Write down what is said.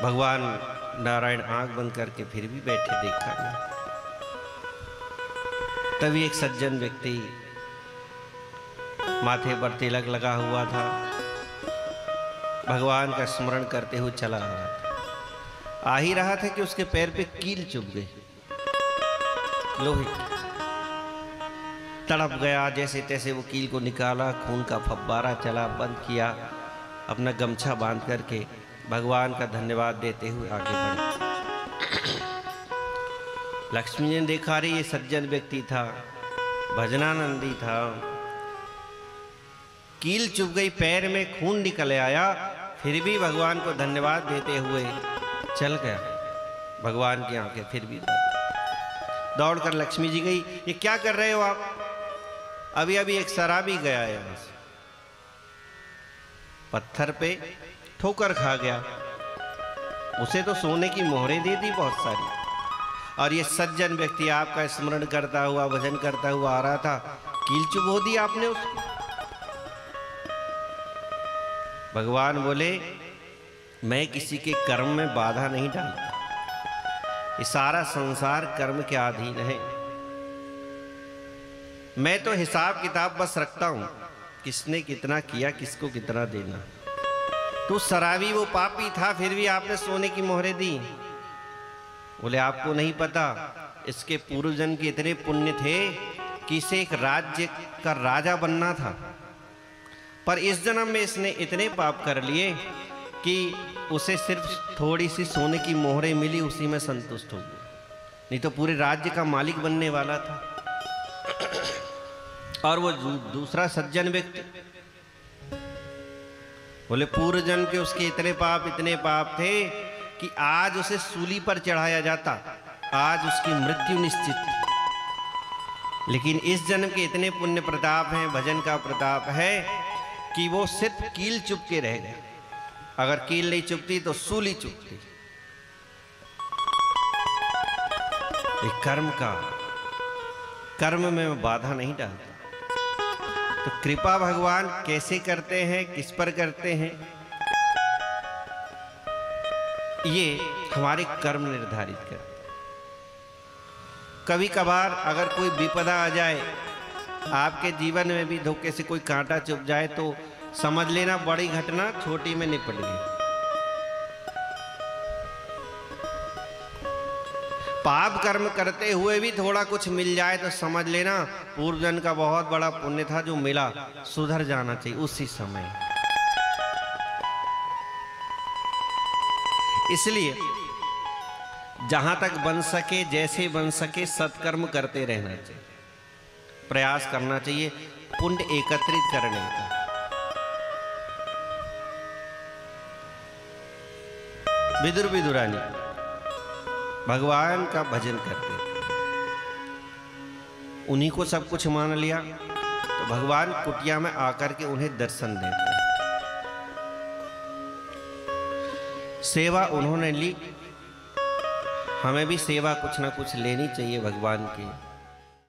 भगवान नारायण आंख बंद करके फिर भी बैठे, देखा नहीं। तभी एक सज्जन व्यक्ति माथे पर तिलक लगा हुआ था, भगवान का स्मरण करते हुए चला आ रहा था। आ ही रहा था कि उसके पैर पे कील चुभ गई, लोहे की। तड़प गया, जैसे तैसे वो कील को निकाला, खून का फव्वारा चला, बंद किया, अपना गमछा बांध करके भगवान का धन्यवाद देते हुए आगे बढ़े। लक्ष्मी ने देखा, रे ये सज्जन व्यक्ति था, भजनानंदी था, कील चुभ गई, पैर में खून निकल आया, फिर भी भगवान को धन्यवाद देते हुए चल गया। भगवान की आंखें फिर भी दौड़कर लक्ष्मी जी गई, ये क्या कर रहे हो आप? अभी अभी एक शराबी गया है, बस पत्थर पे ठोकर खा गया, उसे तो सोने की मोहरें दे दी बहुत सारी, और ये सज्जन व्यक्ति आपका स्मरण करता हुआ, भजन करता हुआ आ रहा था, कील चुभ हो दी आपने उसको। भगवान बोले, मैं किसी के कर्म में बाधा नहीं डालता, ये सारा संसार कर्म के अधीन है, मैं तो हिसाब किताब बस रखता हूं, किसने कितना किया, किसको कितना देना। तो शराबी वो पापी था, फिर भी आपने सोने की मोहरें दी। बोले, आपको नहीं पता, इसके पूर्व जन्म के इतने पुण्य थे कि इसे एक राज्य का राजा बनना था, पर इस जन्म में इसने इतने पाप कर लिए कि उसे सिर्फ थोड़ी सी सोने की मोहरें मिली, उसी में संतुष्ट हो गया, नहीं तो पूरे राज्य का मालिक बनने वाला था। और वो दूसरा सज्जन व्यक्ति बोले, पूर्व जन्म के उसके इतने पाप थे कि आज उसे सूली पर चढ़ाया जाता, आज उसकी मृत्यु निश्चित थी। लेकिन इस जन्म के इतने पुण्य प्रताप हैं, भजन का प्रताप है कि वो सिर्फ कील चुभ के रह गए, अगर कील नहीं चुभती तो सूली चुभती। कर्म में मैं बाधा नहीं डालता। तो कृपा भगवान कैसे करते हैं, किस पर करते हैं, ये हमारे कर्म निर्धारित करते हैं। कभी कभार अगर कोई विपदा आ जाए, आपके जीवन में भी धोखे से कोई कांटा चुभ जाए, तो समझ लेना बड़ी घटना छोटी में निपट गई। पाप कर्म करते हुए भी थोड़ा कुछ मिल जाए तो समझ लेना पूर्व जन्म का बहुत बड़ा पुण्य था जो मिला, सुधर जाना चाहिए उसी समय। इसलिए जहां तक बन सके, जैसे बन सके, सत्कर्म करते रहना चाहिए, प्रयास करना चाहिए पुण्य एकत्रित करने का। विदुर विदुरानी भगवान का भजन करते थे, उन्हीं को सब कुछ मान लिया, तो भगवान कुटिया में आकर के उन्हें दर्शन देते। सेवा उन्होंने ली, हमें भी सेवा कुछ ना कुछ लेनी चाहिए भगवान की।